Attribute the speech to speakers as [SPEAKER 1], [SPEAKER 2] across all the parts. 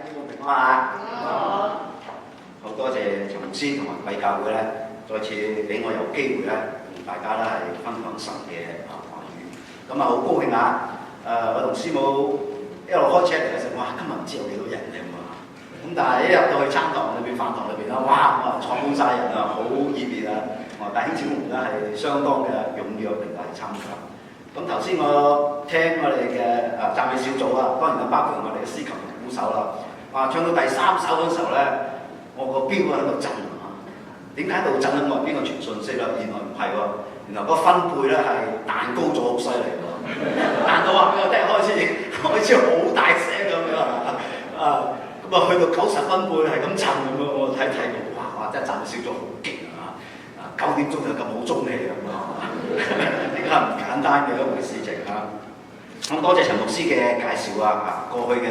[SPEAKER 1] 平安啊！好多謝陳牧師同埋貴教會咧，再次俾我有機會咧，同大家咧係分享神嘅話語。咁啊，好高興啊！我同師母一路開車嚟嘅時候，哇！今日唔知有幾多人嚟喎。咁但係一入到去餐堂裏邊、飯堂裏邊啦，哇！坐滿晒人啊，好熱烈啊！弟兄姊妹咧係相當嘅踴躍嚟參加。咁頭先我聽我哋嘅讚美小組啊，當然啦，包括我哋嘅司琴同鼓手啦。唱到第三首嗰時候咧，我個錶喺度震啊！點解喺度震咧？我話邊個傳信息啦？原來唔係喎，原來個分貝咧係彈高咗好犀利喎，彈到話俾我聽開始好大聲咁樣啊！咁啊去到90分貝係咁震咁樣，我睇到哇！真係讚美小組好勁啊！9點鐘就咁好中氣咁啊！呢個係唔簡單嘅一回事情啊！咁多謝陳牧師嘅介紹啊！過去嘅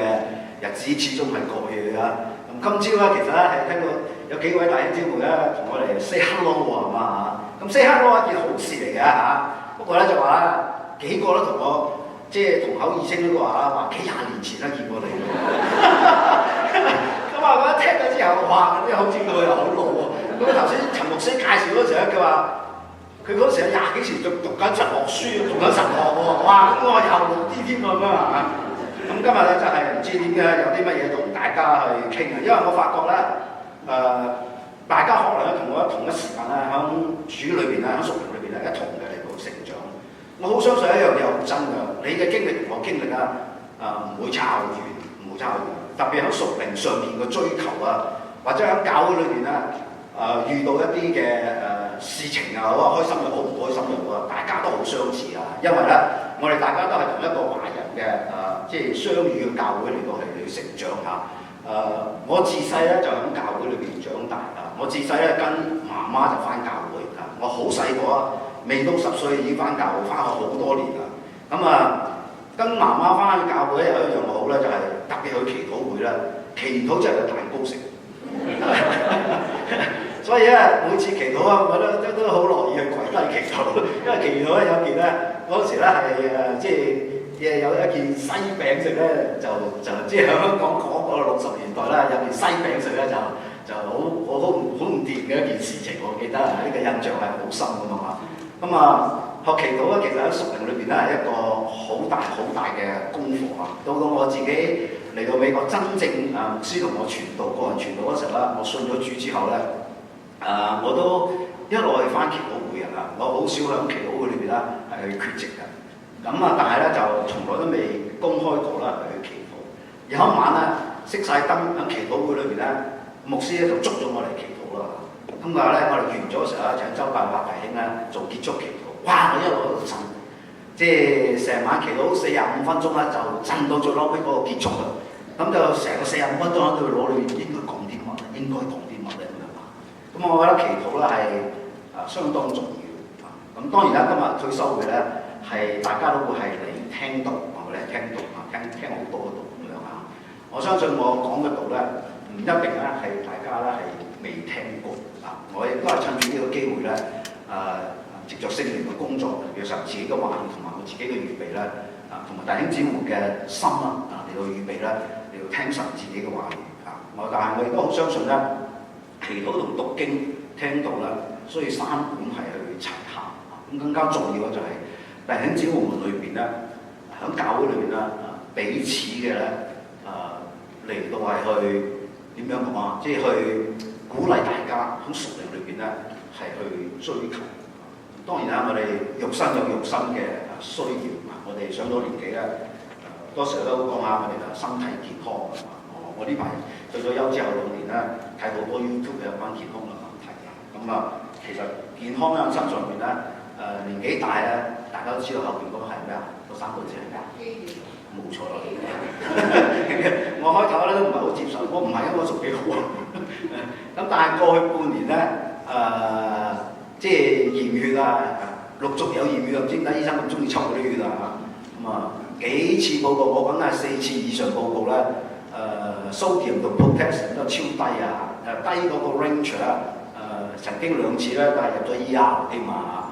[SPEAKER 1] 日子始終係過去啊！咁今朝咧，其實咧係聽到有幾位弟兄姊妹咧同我哋 say hello 喎，係嘛嚇？咁 say hello 係一件好事嚟嘅嚇。不過咧就話咧幾個都同我即係同口異聲都話幾廿年前都見過你喎。咁啊，我一聽咗之後，哇！啲好似佢又好老喎。咁頭先陳牧師介紹嗰時咧，佢話佢嗰時有20幾時讀緊神學書，讀緊神學喎。哇！咁我又老啲添喎咁啊！咁今日咧真係唔知點解有啲乜嘢同大家去傾啊，因為我發覺咧大家可能咧同我同一時間咧喺主裏邊咧喺屬靈裏邊咧一同嘅嚟到成長。我好相信一樣嘢好真㗎，你嘅經歷同我經歷啊唔會差好遠，唔會差好遠。特別喺屬靈上面嘅追求啊，或者喺教會裏邊咧遇到一啲嘅事情啊，好開心又好，唔開心又好，大家都好相似啊，因為咧我哋大家都係同一個華人嘅即係相遇嘅教會嚟到係成長嚇。我自細咧就喺教會裏邊長大啊！我自細咧跟媽媽就翻教會啊！我好細個啊，未到10歲已經翻教會，翻學好多年啦。咁跟媽媽翻教會有一樣好咧，就係特別去祈禱會啦。祈禱真係有蛋糕食，所以咧每次祈禱啊，我都好樂意去跪低祈禱，因為祈禱咧有件咧嗰時咧係即係有一件西餅食咧，就即係喺香港嗰個60年代啦，有件西餅食咧就好唔掂嘅一件事情，我記得呢個印象係好深㗎嘛。咁學祈禱咧，其實喺屬靈裏邊咧係一個好大嘅功課啊。到我自己嚟到美國真正牧師同我傳道個人傳道嗰時候咧，我信咗主之後咧，我都一路去翻祈禱會啊。我好少喺祈禱會裏邊咧係去缺席嘅。但係咧就從來都未公開過啦去祈禱。有一晚咧熄晒燈喺祈禱會裏邊咧，牧師咧就捉咗我嚟祈禱啦。咁我哋完咗嘅時候咧，請周伯伯弟兄咧做結束祈禱。哇！我一路喺度震，即係成晚祈禱45分鐘咧，就震到最嬲尾嗰個結束啦。咁就成個45分鐘喺度攞裏面應該講啲乜咧？應該講啲乜咧咁樣啊？咁我覺得祈禱咧係相當重要。咁當然啦，今日退休會咧。係大家都會係嚟聽道，我哋聽道啊，聽好多嘅道咁樣啊。我相信我講嘅道咧，唔一定咧係大家咧係未聽過啊。我亦都係趁住呢個機會咧，藉著聖靈嘅工作，約實自己嘅話語同埋我自己嘅預備咧，同埋弟兄姊妹嘅心嚟到預備咧，嚟到聽神自己嘅話語啊。但係我亦都好相信咧，祈禱同讀經聽道咧，所以3管係去齊下。咁更加重要嘅就係弟兄姊妹們裏邊咧，喺教會裏邊咧，彼此嘅咧，嚟到係去點樣講啊？即係去鼓勵大家喺屬靈裏邊咧，係去追求。當然啦，我哋肉身有肉身嘅需要啊！我哋上咗年紀咧，多時都講下我哋身體健康啊！我呢排退咗休之後2年咧，睇好多 YouTube 有關健康嘅問題啊！其實健康喺身上邊咧，年紀大咧。大家都知道後邊嗰個係咩啊？嗰3個字係咩啊？冇錯啦！我開頭咧都唔係好接受，我唔係因為我屬幾好啊。咁但係過去半年咧，即係驗血啊，陸續有驗血，唔知點解醫生咁中意抽嗰啲血啊？幾次報告，我講係4次以上報告咧，sodium 同 potassium 都超低啊，低嗰個 range 啊，曾經2次咧都係入咗 ER 添啊，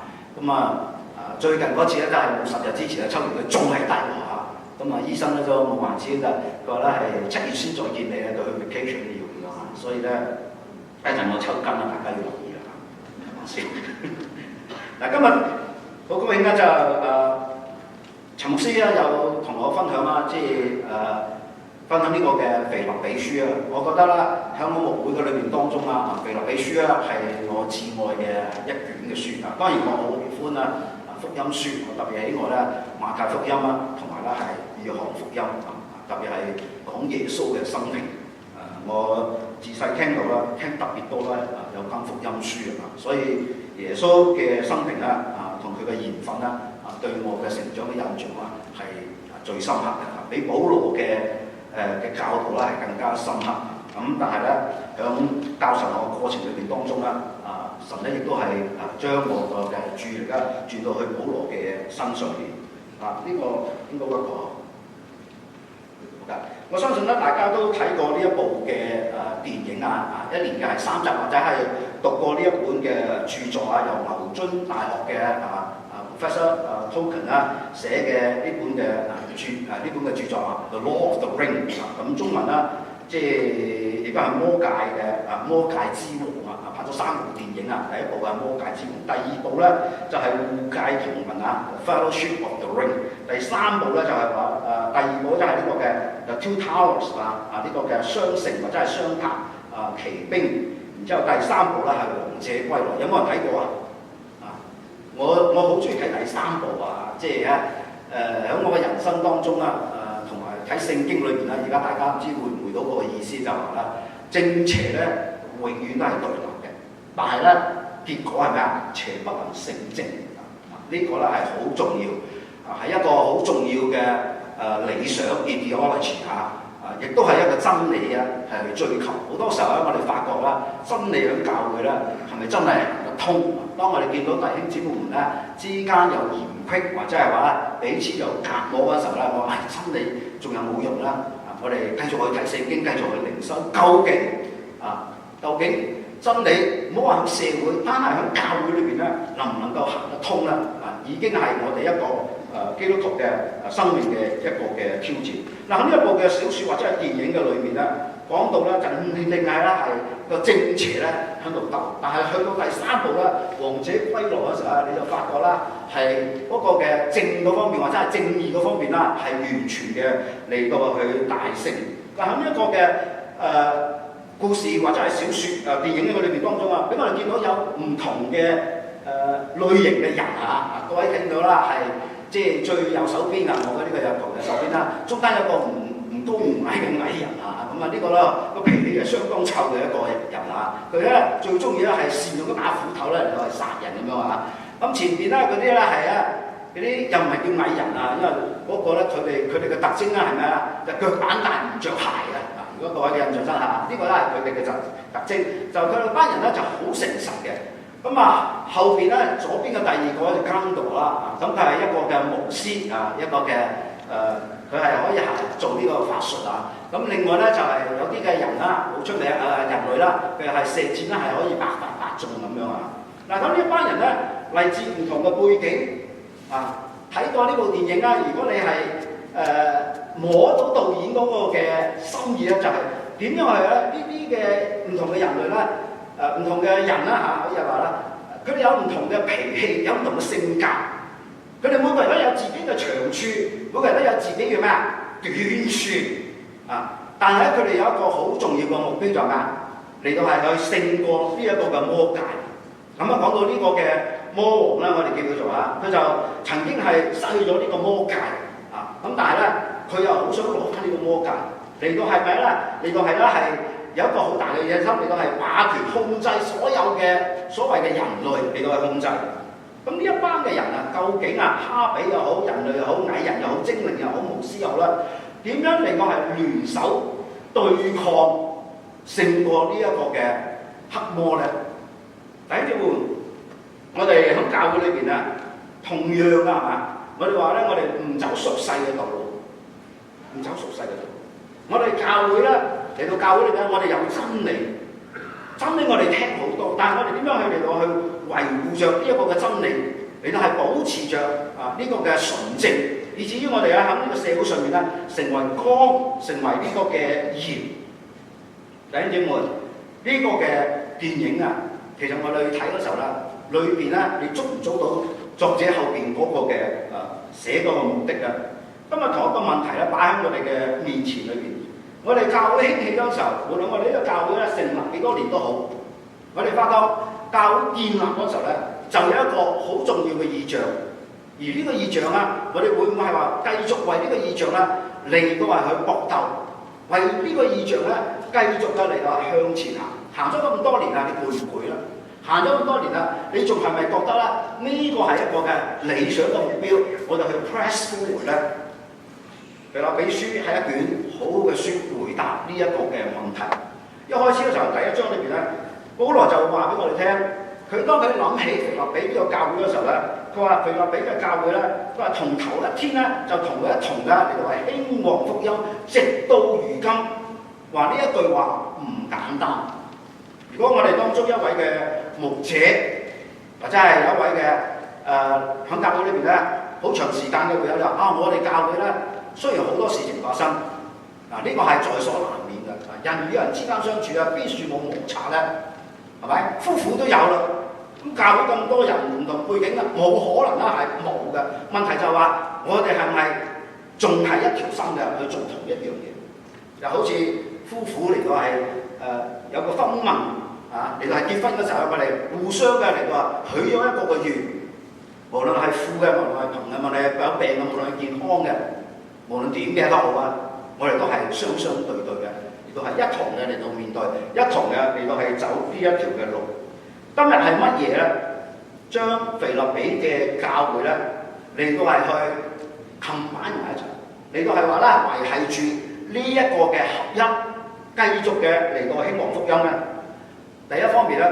[SPEAKER 1] 最近嗰次咧都係冇10日之前咧抽完佢仲係低喎嚇，咁啊醫生咧就冇還錢㗎，佢話咧係7月先再見你啊，佢去 vacation 要咁樣啊，所以咧一陣我抽筋啦，大家要留意啦，講笑。嗱，今日好高興咧就陳牧師咧有同我分享啦，即係分享呢個嘅腓立比書啊，我覺得啦，喺我牧會嘅裏邊當中啊，腓立比書咧係我至愛嘅一卷嘅書啊。當然我好喜歡啦福音書，我特別喜愛咧馬太福音啊，同埋咧係約翰福音啊，特別係講耶穌嘅生平。我自細聽到啦，聽特別多咧有關福音書啊，所以耶穌嘅生平咧同佢嘅緣分咧對我嘅成長嘅印象啦係最深刻嘅，比保羅嘅教導咧係更加深刻。咁但係咧響教神學嘅過程裏邊當中咧，神咧亦都係將我個嘅注意力咧轉到去保羅嘅身上邊。呢個應該一個好嘅。我相信咧大家都睇過呢一部嘅電影啊，一年嘅係3集，或者係讀過呢一本嘅著作啊，由牛津大學嘅Professor Tolkien 寫嘅呢本嘅著作啊，《The Lord of the Ring》咁中文啦，即係亦都係魔戒嘅魔戒之王啊，拍咗3部電影啊，第一部係魔戒之王，第二部咧就係護戒同盟啊，《Fellowship of the Ring》，第3部咧就係話第二部就係呢個嘅《Two Towers》呢個嘅雙城或者係雙塔奇兵，然之後第3部咧係王者歸來，有冇人睇過啊？我好中意睇第3部啊，即係咧喺我嘅人生當中啦，同埋睇聖經裏邊啦，而家大家唔知會唔會到嗰個意思就話啦，正邪咧永遠都係對立嘅，但係咧結果係咩啊？邪不能勝正呢個咧係好重要係一個好重要嘅理想 ideology 亦都係一個真理啊，係去追求。好多時候咧，我哋發覺啦，真理喺教會咧係咪真係行得通？當我哋見到弟兄姊妹們咧之間有嫌隙，或者係話彼此有隔膜嘅時候咧，我話真理仲有冇用啦？我哋繼續去睇聖經，繼續去靈修，究竟真理唔好話喺社會，單係喺教會裏邊咧，能唔能夠行得通咧？已經係我哋一個基督徒嘅生命嘅一個嘅挑戰。喺呢一部嘅小説或者係電影嘅裏面咧，講到咧就定係啦，係個正邪咧喺度鬥，但係去到第3部咧，王者歸來嗰時候你就發覺啦，係嗰個嘅正嗰方面或者係正義嗰方面啦，係完全嘅嚟到去大勝。但喺呢一個嘅故事或者係小説電影嘅裏面當中啊，俾我哋見到有唔同嘅類型嘅人各位聽到啦，係即係最右手邊我嘅呢個有圖嘅手邊啦，中間有個唔高唔矮嘅矮人咁呢個咧個脾氣係相當臭嘅一個人佢咧最中意咧係善用嗰把斧頭咧嚟到去殺人咁樣咁前邊咧嗰啲咧係嗰啲又唔係叫矮人因為嗰個咧佢哋嘅特徵咧係咩啊？就腳板大唔着鞋如果各位嘅印象真呢個咧係佢哋嘅特徵，就佢哋班人咧就好誠實嘅。後邊咧左邊嘅第2個就監道啦，咁佢係一個嘅牧師一個嘅佢係可以做呢個法術咁另外咧就係有啲嘅人好出名人類啦，佢係射箭咧係可以百發百中咁樣咁呢班人咧嚟自唔同嘅背景睇過呢部電影如果你係摸到導演嗰個嘅心意咧，就係點樣係呢啲嘅唔同嘅人類咧？唔同嘅人可以話啦，佢哋有唔同嘅脾氣，有唔同嘅性格，佢哋每個人都有自己嘅長處，每個人都有自己嘅咩短處但係佢哋有一個好重要嘅目標就係嚟到係去勝過呢一個嘅魔戒。講到呢個嘅魔王我哋叫佢做佢就曾經係失去咗呢個魔戒但係咧佢又好想攞翻呢個魔戒，嚟到係咪咧？嚟到係咧係。有一個好大嘅野心嚟到係霸權控制所有嘅所謂嘅人類嚟到去控制。咁呢一班嘅人究竟哈比又好，人類又好，矮人又好，精靈又好，巫師又好啦，點樣嚟到係聯手對抗勝過呢一個嘅黑魔咧？第一條我哋喺教會裏邊同樣係嘛？我哋話咧，我哋唔走俗世嘅道路，唔走俗世嘅道路。我哋教會咧。嚟到教會裏邊，我哋有真理，真理我哋聽好多，但係我哋點樣去嚟到去維護着呢一個嘅真理，嚟到係保持着呢個嘅純正，以至於我哋咧喺呢個社會上面咧成為光，成為呢個嘅鹽。弟兄姊妹，呢個嘅電影啊，其實我哋去睇嗰時候咧，裏邊咧你捉唔捉到作者後邊嗰個嘅寫嗰個目的啊？今日同一個問題咧擺喺我哋嘅面前裏邊，我哋教會興起嗰時候，無論我哋呢個教會咧成立幾多年都好，我哋發覺教會建立嗰時候咧，就有一個好重要嘅意象，而呢個意象啊，我哋會唔會係話繼續為呢個意象咧嚟到係去搏鬥，為呢個意象咧繼續嘅嚟到向前行？行咗咁多年啦，你攰唔攰啦？行咗咁多年啦，你仲係咪覺得咧呢個係一個嘅理想嘅目標？我哋去 press forward 咧？腓立比書係一卷好好嘅書，回答呢一個嘅問題。一開始嘅時候，第一章裏邊咧，保羅就話俾我哋聽，佢當佢諗起腓立比呢個教會嘅時候咧，佢話腓立比嘅教會咧，佢話從頭一天咧就同佢一同嘅嚟到係興旺福音，直到如今。話呢一句話唔簡單。如果我哋當中一位嘅牧者，或者係有一位嘅喺教會裏邊咧，好長時間嘅會友就我哋教會咧。雖然好多事情發生，呢個係在所難免嘅。人與人之間相處啊，邊處冇摩擦咧？係咪？夫婦都有啦。咁教會咁多人唔同背景啊，冇可能啦，係冇嘅。問題就係話，我哋係咪仲係一條心嘅去做同一樣嘢？就好似夫婦嚟到係有個婚盟嚟到係結婚嘅時候，我哋互相嘅嚟到話許咗一個嘅願，無論係富嘅，無論係貧嘅，無論係有病嘅，無論係健康嘅。無論點嘅都好啊，我哋都係雙雙對對嘅，亦都係一同嘅嚟到面對，一同嘅嚟到係走呢一條嘅路。今日係乜嘢咧？將腓立比嘅教會咧嚟到係去combine埋一齊，嚟到係話咧維係住呢一個嘅合一，繼續嘅嚟到興旺福音咧。第一方面咧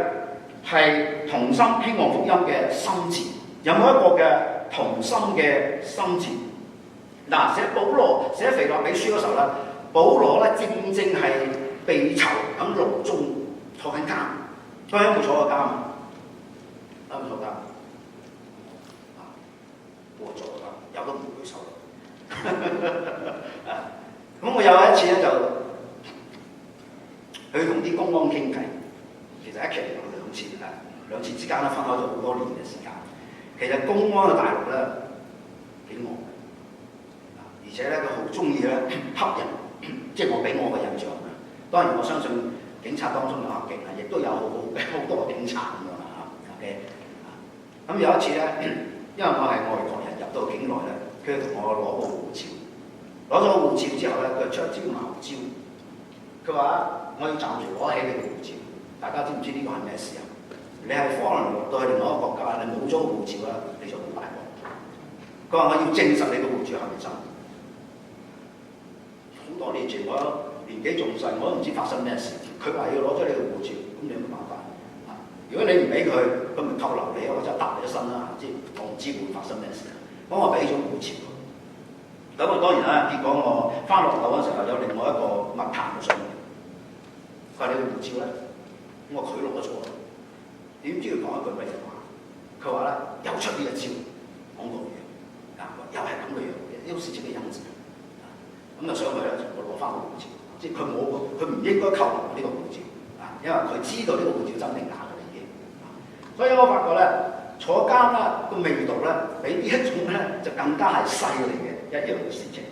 [SPEAKER 1] 係同心興旺福音嘅心志，有冇一個嘅同心嘅心志？寫保羅寫腓立比書嗰時候咧，保羅咧正正係被囚喺牢中坐緊監，佢有冇坐過監啊？有冇坐監？冇坐過監，有都唔舉手。咁我有一次咧就去同啲公安傾偈，其實一期有兩次兩次之間咧分開咗好多年嘅時間。其實公安嘅大陸咧幾惡。而且咧，佢好中意咧恰人，即係我俾我嘅印象啊。當然我相信警察當中有黑警啊，亦都有好多警察咁樣啦嚇。OK，咁有一次咧，因為我係外國人入到境內咧，佢同我攞個護照，攞咗個護照之後咧，佢出招茅招，佢話我要暫時攞起你個護照。大家知唔知呢個係咩事啊？你係 foreign 落到去另外一個國家，你冇咗個護照啦，你就好大鑊。佢話我要證實你個護照係咪真。好多年前我年紀仲細，我都唔知發生咩事。佢話要攞咗你個護照，咁你有乜辦法？如果你唔俾佢，咁咪扣留你，或者搭你一身啦。我唔知會發生咩事。咁我俾咗護照佢。咁當然啦，結果我翻落樓嗰時候有另外一個密談嘅信。佢話你個護照咧，我話佢攞咗，點知佢講一句咩話？佢話咧又出呢一招，講到嘢，又係咁嘅樣，又是這個樣子。咁就上去咧，我攞翻個護照，即係佢唔應該扣留呢個護照因為佢知道呢個護照真定假嘅已經。所以我發覺咧，坐監啦個味道咧，比呢一種咧就更加係犀利嘅一樣嘅事情。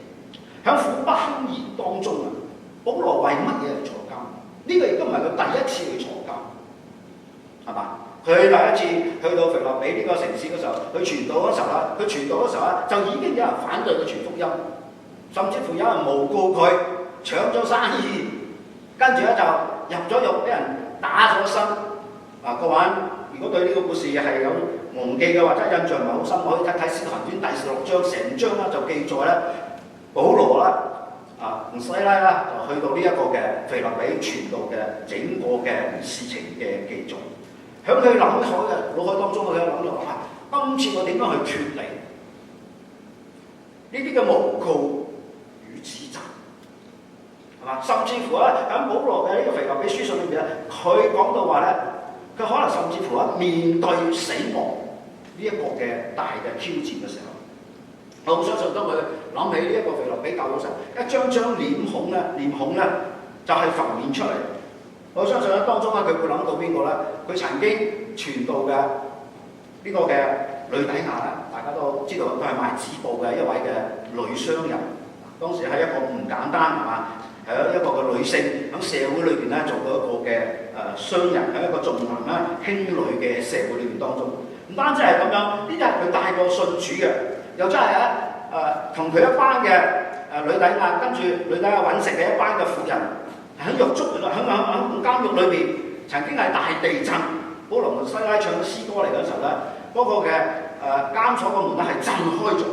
[SPEAKER 1] 喺苦不堪言當中啊，保羅為乜嘢嚟坐監？呢個亦都唔係佢第一次去坐監，係嘛？佢第一次去到腓立比呢個城市嗰時候，佢傳道嗰時候啦，佢傳道嗰時候啦，就已經有人反對佢傳福音。甚至乎有人誣告佢搶咗生意，跟住咧就入咗獄，俾人打咗身。各位，如果對呢個故事係有忘記嘅或者印象唔係好深，可以睇睇《使徒行傳》第16章，成章啦就記載咧，保羅啦同西拉啦就去到呢一個嘅腓立比傳道嘅整個嘅事情嘅記載。喺佢腦海當中，佢諗到今次我點樣去脫離呢啲嘅誣告與指責，係嘛？甚至乎咧喺保羅嘅呢個腓立比書信裏邊咧，佢講到話咧，佢可能甚至乎面對死亡呢一個嘅大嘅挑戰嘅時候，我好相信當佢諗起呢一個腓立比教嗰時候，一張張臉孔咧就係浮現出嚟。我相信咧當中咧佢會諗到邊個咧？佢曾經傳道嘅呢個嘅呂底亞咧，大家都知道佢係賣紙布嘅一位嘅女商人。當時係一個唔簡單係嘛，係一個嘅女性喺社會裏邊咧做到一個嘅商人，喺一個重男輕女嘅社會裏邊當中。唔單止係咁樣，呢啲係佢帶過信主嘅，又真係同佢一班嘅呂底亞，跟住呂底亞揾食嘅一班嘅婦人，喺獄中喺監獄裏邊，曾經係大地震，保羅同西拉唱詩歌嚟嗰時候咧，嗰個嘅監所個門咧係震開咗，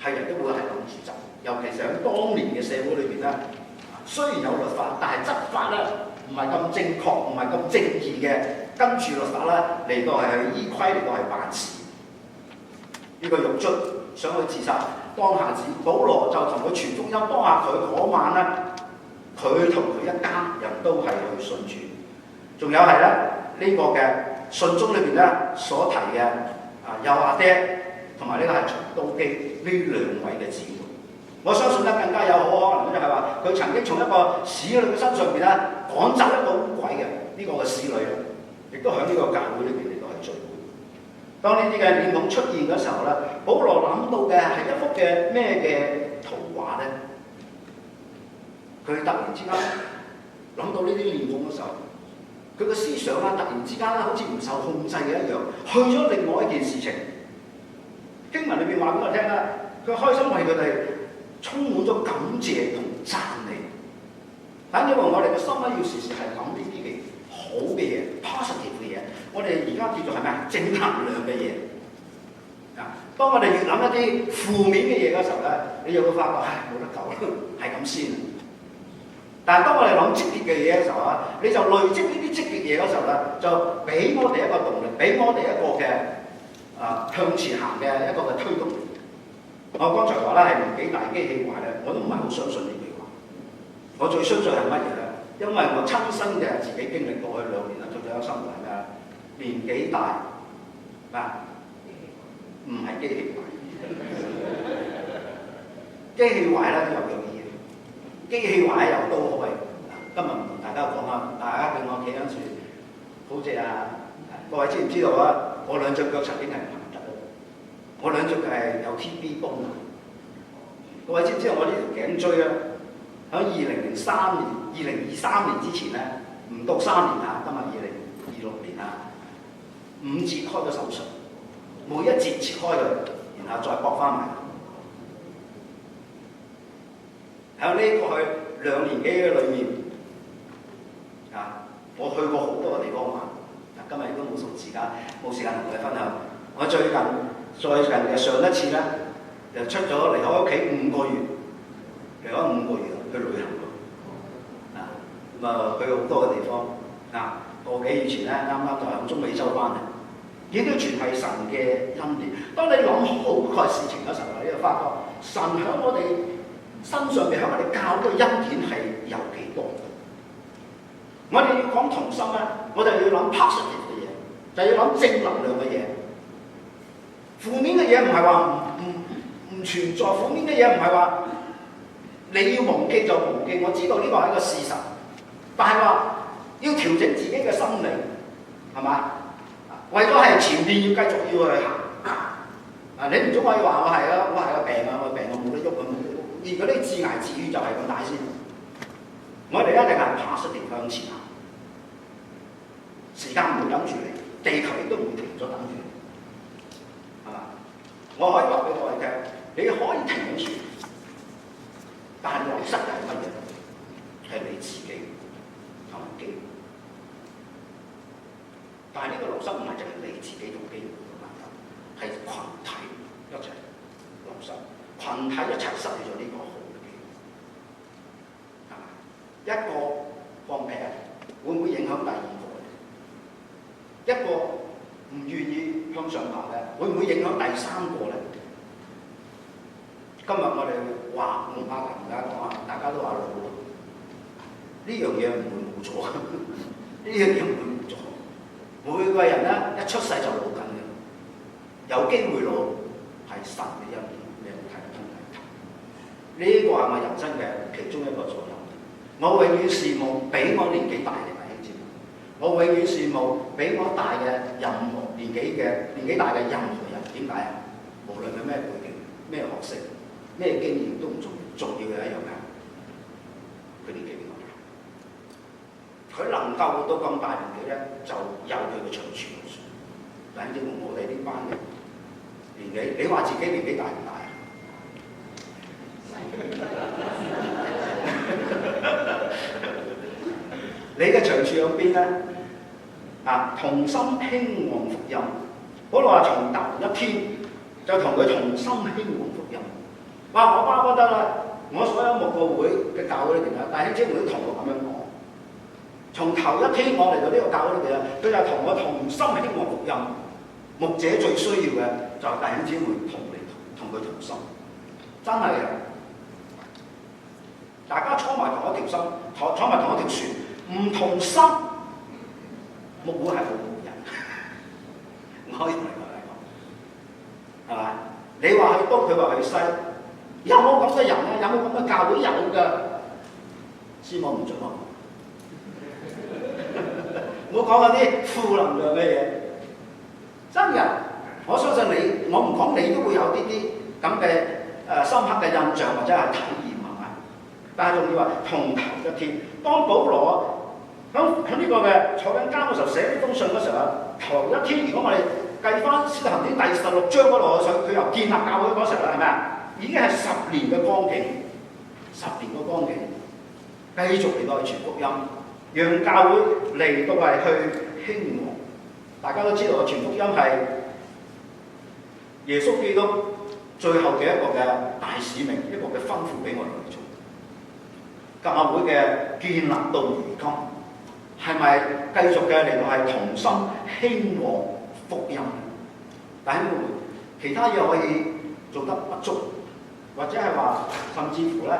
[SPEAKER 1] 係人都會係咁自責，尤其是喺當年嘅社會裏邊咧，雖然有律法，但係執法咧唔係咁正確，唔係咁正義嘅，跟住律法咧嚟到係去依規嚟到係辦事。呢個獄卒想去自殺，當下子保羅就同佢傳福音，當下佢嗰晚咧，佢同佢一家人都係去信主。仲有係咧呢個嘅信中裏邊咧所提嘅有阿爹同埋呢個係從都基呢兩位嘅姊妹。我相信咧更加有好可能就係話佢曾經從一個使女嘅身上邊咧趕走一個污鬼嘅呢個嘅使女咧，亦都喺呢個教會裏邊嚟到係聚會。當呢啲嘅臉孔出現嘅時候咧，保羅諗到嘅係一幅嘅咩嘅圖畫咧？佢突然之間諗到呢啲臉孔嘅時候，佢嘅思想啦突然之間好似唔受控制嘅一樣，去咗另外一件事情。經文裏邊話俾我聽啦，佢開心為佢哋充滿咗感謝同讚美。但因為我哋嘅心咧要時時係諗呢啲嘅好嘅嘢 ，positive 嘅嘢。我哋而家叫做係咩啊？正能量嘅嘢。啊，當我哋越諗一啲負面嘅嘢嘅時候咧，你就會發覺唉冇得救啦，係咁先。但係當我哋諗積極嘅嘢嘅時候啊，你就累積呢啲積極嘢嘅時候咧，就俾我哋一個動力，俾我哋一個嘅向前行嘅一個嘅推動力。我剛才話咧係年紀大機器壞咧，我都唔係好相信呢句話。我最相信係乜嘢咧？因為我親身嘅自己經歷過去2年啦，做咗生活係咩啊？年紀大唔係機器壞，機器壞咧都有樣嘢。機器壞又都好係，今日唔同大家講啦，大家叫我企喺處，好似各位知唔知道啊？我兩隻腳曾經係唔行得，我兩隻腳係有 TB 崩啊！各位知唔知道我呢條頸椎啊？喺2003年之前咧，唔到3年啊，今日2026年啊，5節開咗手術，每一節切開佢，然後再駁翻埋。喺呢過去2年幾嘅裏面，我去過好多個地方玩。今日亦都冇時間同你分享。我最近嘅上一次咧，就出咗離開屋企5個月，離開5個月去旅行咁去好多嘅地方。個幾月前咧，啱啱就喺中美洲翻嚟，呢啲全係神嘅恩典。當你諗好個事情嘅時候，你就發覺神喺我哋身上邊，喺我哋教嘅恩典係有幾多？我哋要講同心咧，我哋要諗 positive 嘅嘢，就要諗正能量嘅嘢。負面嘅嘢唔係話唔存在，負面嘅嘢唔係話你要忘記就忘記。我知道呢個係一個事實，但係話要調整自己嘅心理，係嘛？為咗係前面要繼續要去行。你唔總可以話我係啊，我係個病啊，我病我冇得喐啊，而嗰啲自捱自語就係咁大先。我哋一定係positive向前行，時間唔會等住你，地球亦都唔會停咗等住你，係嘛？我可以話俾各位聽，你可以停住，但係流失係乜嘢？係你自己同埋機會。但係呢個流失唔係淨係你自己同機會嘅問題，係群體一齊流失，群體一齊失去咗呢個好嘅機會。一個放屁會唔會影響第2個？一個唔願意向上爬嘅，會唔會影響第3個咧？今日我哋話唔怕同大家講啊，大家都話老啊，呢樣嘢唔會冇錯，呢樣嘢唔會冇錯。每個人咧一出世就老緊嘅，有機會老，神嘅一面，你有冇睇得通睇透？呢個係我人生嘅其中一個座右銘。我永遠羨慕比我年紀大嘅弟兄姊妹，我永遠羨慕比我大嘅任何年紀大嘅任何人。點解啊？無論佢咩背景、咩學識、咩經驗都唔重要，重要嘅一樣係佢年紀比我大。佢能夠活到咁大年紀咧，就有佢嘅長處。但係我哋呢班人年紀，你話自己年紀大唔大啊？你嘅長處喺邊咧？啊，同心興旺福音。保羅話從頭一天就同佢同心興旺福音。哇！我巴不得啦，我所有牧個會嘅教會裏邊啊，弟兄姊妹都同我咁樣講。從頭一天我嚟到呢個教會裏邊啊，佢就同我同心興旺福音。牧者最需要嘅就係弟兄姊妹同佢同心，真係嘅。大家坐埋同一條心，坐埋同一條船，唔同心，牧會係好冇人。我可以同你講，係嘛？你話去東，佢話去西，有冇咁嘅人啊？有冇咁嘅教會？有㗎，師母唔準我。唔好講嗰啲負能量嘅嘢，真嘅。我相信你，我唔講你都會有呢啲咁嘅深刻嘅印象或者係體驗係嘛？但係仲要話同頭一天，當保羅喺呢個嘅坐緊監嘅時候寫呢封信嘅時候，頭一天，如果我哋計翻《使徒行傳》第16章嗰度，佢由建立教會嗰時候啦，係咪啊？已經係10年嘅光景，10年嘅光景，繼續嚟到去傳福音，讓教會嚟到係去興旺。大家都知道，傳福音係耶穌基督最後嘅一個嘅大使命，一個嘅吩咐俾我哋去做。教會嘅建立到如今，係咪繼續嘅嚟到係同心興旺福音？但係其他嘢可以做得不足，或者係話甚至乎咧，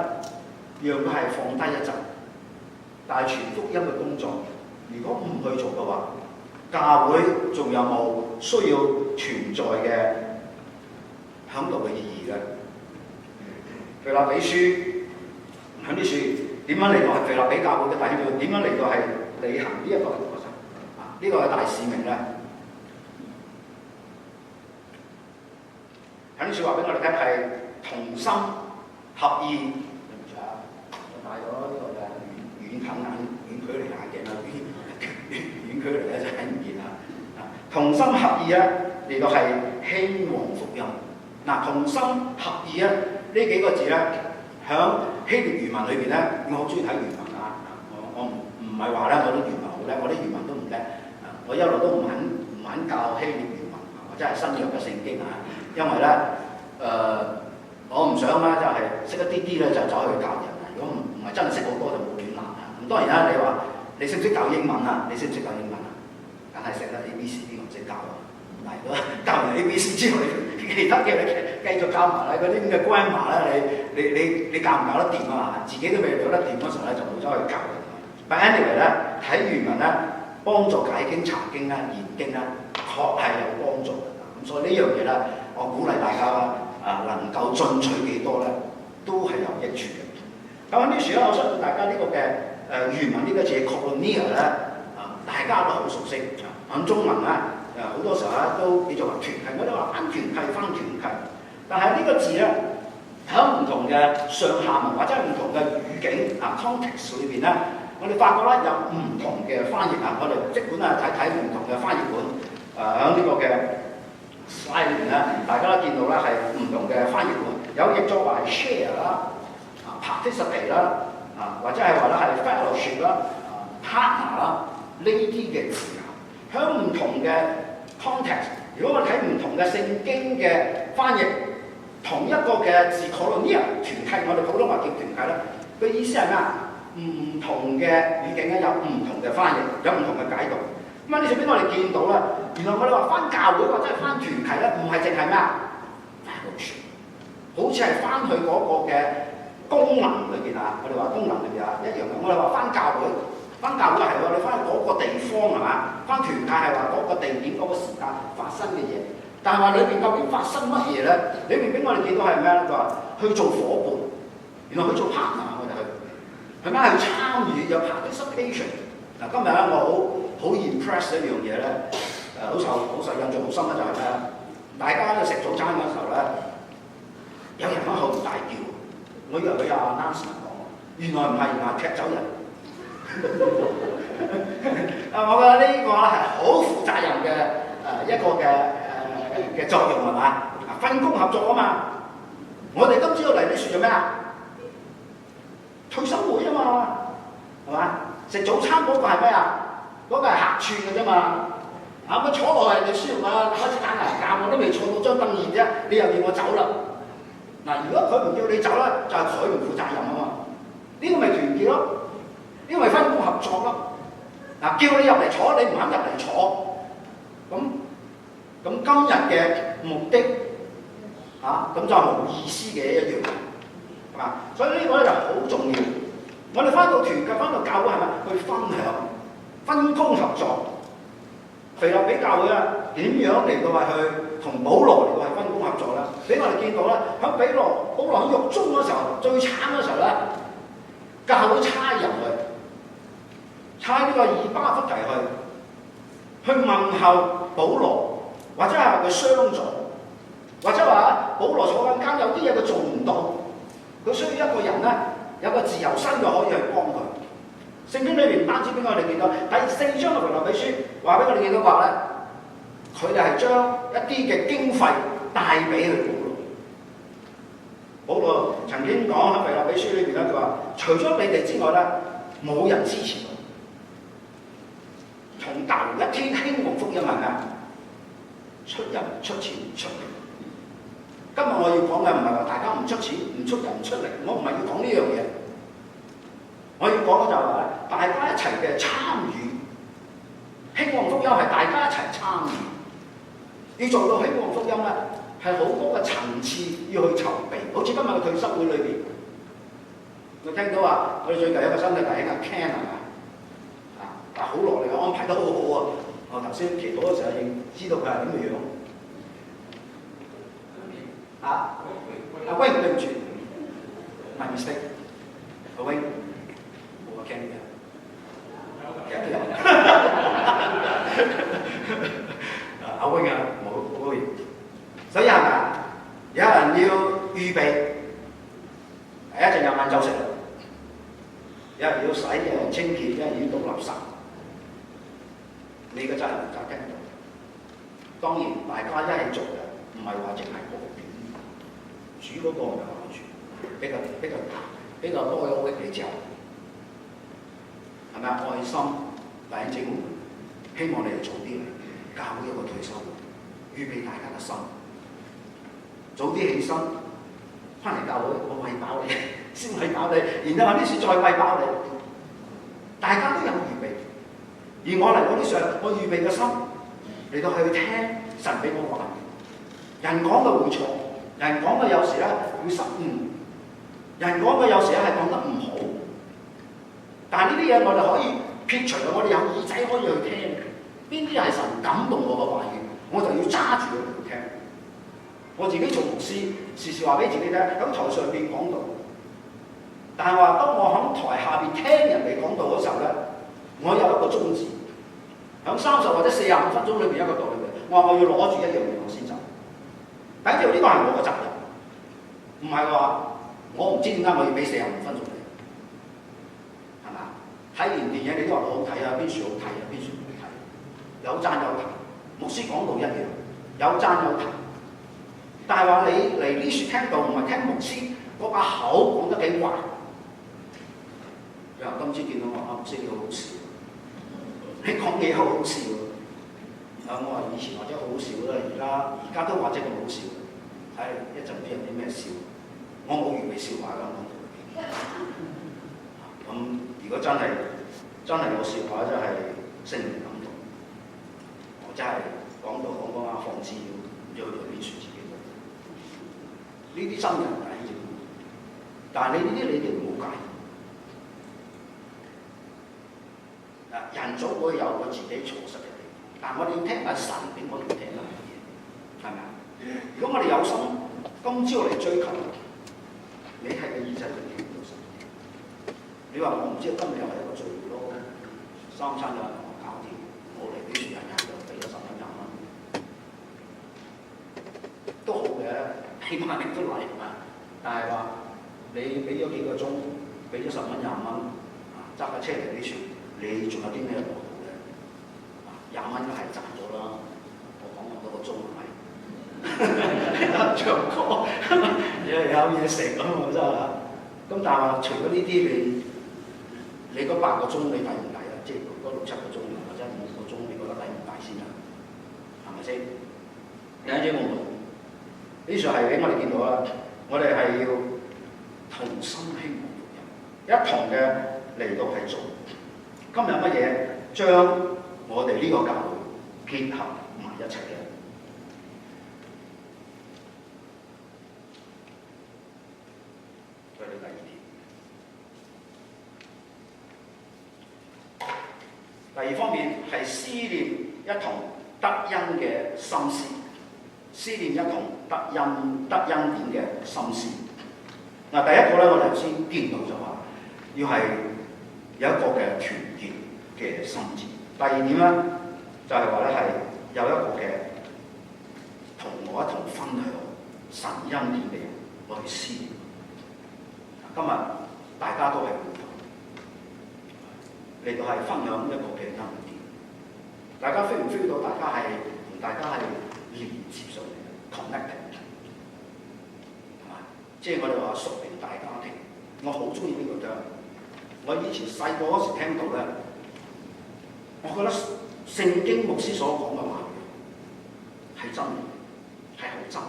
[SPEAKER 1] 讓佢係放低一陣。但係傳福音嘅工作，如果唔去做嘅話，教會仲有冇需要存在嘅響度嘅意義咧？腓立比書響啲書點樣嚟到係腓立比教會嘅弟兄，點樣嚟到係履行呢一個過程？呢個係大使命咧。響啲書話俾我哋聽係同心合意。對唔住啊，我帶咗呢個嘅遠距離眼鏡啦，遠距離咧就睇唔見啦。同心合意咧嚟到係興旺福音。嗱，同心合意咧呢幾個字咧，響希臘原文裏邊咧，我好中意睇原文啊！我唔係話咧我啲原文好叻，我啲原文都唔叻。我一路都唔肯教希臘原文或者係新約嘅聖經啊，因為咧我唔想咧就係識一啲咧就走去教人啊。如果唔係真係識好多就冇亂鬧啊。咁當然啦，你話你識唔識教英文啊？你識唔識教英文啊？梗係識啦 ，A B C D 我唔識教啊。嗱，如果教完 A B C 之後，其他嘅你繼續教埋啦，嗰啲咁嘅 grammar 咧，你教唔教得掂啊嘛？自己都未搞得掂嗰時候咧，就冇走去教人。But anyway 咧，睇原文咧，幫助解經、查經啦、研經啦，確係有幫助嘅。咁所以呢樣嘢咧，我鼓勵大家能夠進取幾多咧，都係有益處嘅。咁喺呢處咧，我相信大家呢個嘅原文呢個字 Koinonia 咧，大家都好熟悉。喺中文咧，好多時候咧都叫做話團契，我哋話翻團契翻團契。但係呢個字咧，喺唔同嘅上下文或者係唔同嘅語境context 裏邊咧，我哋發覺咧有唔同嘅翻譯啊。我哋即管睇唔同嘅翻譯本，喺呢個嘅 slide 裏邊咧，大家都見到咧係唔同嘅翻譯本，有譯作為 share 啦、participate 啦，或者係話咧係 fellowship 啦、partner 啦呢啲嘅字眼，喺唔同嘅 context。如果我睇唔同嘅聖經嘅翻譯，同一個嘅字 Koinonia 團契，我哋普通話叫團契啦，個意思係咩啊？唔同嘅語境咧有唔同嘅翻譯，有唔同嘅解讀。咁呢上邊我哋見到啦，原來我哋話翻教會或者係翻團契咧，唔係淨係咩啊？好似係翻去嗰個嘅功能裏邊啊，我哋話功能裏邊啊一樣嘅。我哋話翻教會，翻教會係喎，你翻去嗰個地方係嘛？翻團契係話嗰個地點、嗰個時間發生嘅嘢。但係話裏邊究竟發生乜嘢咧？裏邊俾我哋見到係咩咧？就話去做伙伴，原來去做 partner， 我哋去咩去參與有 participation。嗱，今日咧我好 impress 一樣嘢咧，好受印象好深咧，就係咩？大家食早餐嗰時候咧，有人喺後面大叫，我以為佢有 announcement 講，原來唔係，原來係踢走人。我覺得呢個咧係好負責任嘅一個嘅作用係嘛？分工合作啊嘛！我哋今朝嚟呢樹做咩啊？退休會啊嘛，係嘛？食早餐嗰個係咩啊？嗰個係客串嘅啫嘛。咁坐落嚟就舒服啦，開始打牙鉸，我都未坐到張凳現啫，你又叫我走啦？嗱，如果佢唔叫你走咧，就係佢唔負責任啊嘛。呢個咪團結咯，呢個咪分工合作咯。嗱，叫你入嚟坐，你唔肯入嚟坐，咁今日嘅目的咁就係冇意思嘅一樣，係嘛？所以呢個咧就好重要。我哋翻到團契，翻到教會係咪去分享、分工合作？腓立比教會啊，點樣嚟到係去同保羅嚟到係分工合作咧？俾我哋見到咧，喺保羅喺獄中嗰時候，最慘嗰時候咧，教會差人差呢個以巴弗提去問候保羅，或者係佢相助，或者話保羅坐緊監，有啲嘢佢做唔到，佢需要一個人咧，有個自由身嘅可以去幫佢。聖經裏邊唔單止俾我哋見到，第4章嘅腓立比書話俾我哋見到話咧，佢哋係將一啲嘅經費帶俾佢保羅。保羅曾經講喺腓立比書裏邊咧，佢話：除咗你哋之外咧，冇人支持我。從頭一天興旺福音係咩？出人出錢出力。今日我要講嘅唔係話大家唔出錢、唔出人、唔出力，我唔係要講呢樣嘢。我要講嘅就係話大家一齊嘅參與，興旺福音係大家一齊參與。要做到興旺福音咧，係好多個層次要去籌備。好似今日嘅退休會裏邊，我聽到話我哋最近有個新嘅弟兄阿 Ken 係嘛？好落力嘅安排得好好啊！我頭先祈禱嘅時候已知道佢係點嘅樣。阿威對唔住 ，my mistake， 阿威。我驚嘅，其實都有。阿威啊，冇嘢。所以係咪？有人要預備，一陣有晏晝食，有人要洗，有人清潔，有人要倒垃圾。你嘅責任就聽到。當然，大家一齊做嘅，唔係話淨係個邊煮嗰個唔係話煮，比較多嘅比較。係咪啊？愛心弟兄姊妹，希望你哋早啲嚟教會一個退休會，預備大家嘅心，早啲起身，翻嚟教會，我餵飽你，先餵飽你，然後啲事再餵飽你，大家都有預備。而我嚟嗰啲上，我預備嘅心嚟到去聽神俾我話，人講嘅會錯，人講嘅有時咧會失誤，人講嘅有時咧係講得唔好。但係呢啲嘢我哋可以撇除，我哋有耳仔可以去聽。邊啲係神感動我嘅話語，我就要揸住佢嚟聽。我自己做牧師，時時話俾自己聽，喺台上邊講道。但係話當我喺台下邊聽人哋講道嗰時候咧，我有一個宗旨，喺30或者45分鐘裏邊一個道理嘅，我話我要攞住一樣嘢我先走。第一條呢個係我嘅責任，唔係話我唔知點解我要俾45分鐘你。睇完電影你都話好好睇啊，邊處好睇啊，邊處唔好睇，有讚有彈。牧師講道一樣，有讚有彈。但係話你嚟呢處聽道，唔係聽牧師嗰把口講得幾壞。又今朝見到我牧師你好好笑，你講嘢好好笑。我話以前或者好好笑啦，而家都或者咁好笑。睇一陣邊有啲咩笑，我冇預備笑話㗎。咁如果真係有笑話，真係聖靈感動。我真係講到放資料，要去邊處自己做。呢啲新人睇啫，但係你哋唔好介意。人總會有佢自己錯失嘅地方，但我哋要聽下神俾我哋聽乜嘢。係咪啊？如果我哋有心今朝嚟追求，你係個耳仔嚟聽到神。你話我唔知今日又係一個聚會咯，三餐有人同我搞掂，我嚟啲人就俾咗10蚊20蚊，都好嘅，起碼你都嚟嘛。但係話你俾咗幾個鐘，俾咗10蚊20蚊，揸架車嚟啲船，你仲有啲咩落嘅？20蚊都係賺咗啦。我講咁多個鐘係咪？唱歌有嘢食啊嘛，真係。咁但係話除咗呢啲，你嗰8個鐘你抵唔抵啊？即係嗰6、7個鐘或者5個鐘，你覺得抵唔抵先啊？係咪先？有一啲我們呢處係俾我哋見到啦，我哋係要同心希望福音，一同嘅嚟到係做。今日乜嘢將我哋呢個教會結合埋一齊嘅？對，第二方面係思念一同得恩嘅心思，思念一同得恩典嘅心思。嗱，第一個咧，我哋頭先見到就話，要係有一個嘅團結嘅心志。第二點咧，就係話咧係有一個嘅同我一同分享神恩典嘅人，我哋思念。今日大家都係嚟到係分享一個嘅恩典，大家 feel 唔 feel 到？大家係同大家係連接上嚟嘅 connected， 係嘛？即係我哋話屬靈大家庭，我好中意呢個 term。我以前細個嗰時聽到咧，我覺得聖經牧師所講嘅話係真嘅，係好真。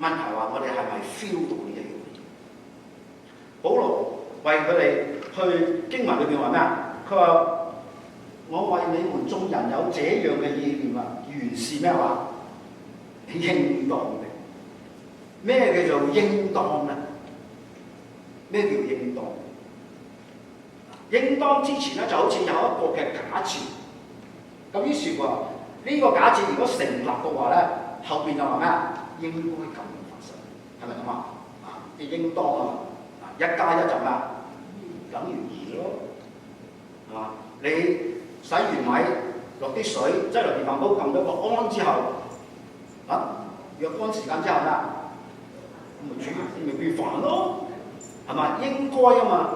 [SPEAKER 1] 問題話我哋係咪 feel 到呢一樣嘢？保羅為佢哋去經文裏邊話咩啊？佢話我為你們眾人有這樣嘅意念啊，原是咩話？應當嘅。咩叫做應當咧？咩叫應當？應當之前咧就好似有一個嘅假設，咁於是話呢個假設如果成立嘅話咧，後邊就話咩啊？應該咁樣發生，係咪咁啊？啲應當啊，一加一就咩啊？等於2咯，係嘛？你洗完米落啲水，擠落電飯煲撳咗個安之後，若干時間之後咧，咁咪煮咪變飯咯，係嘛？應該啊嘛，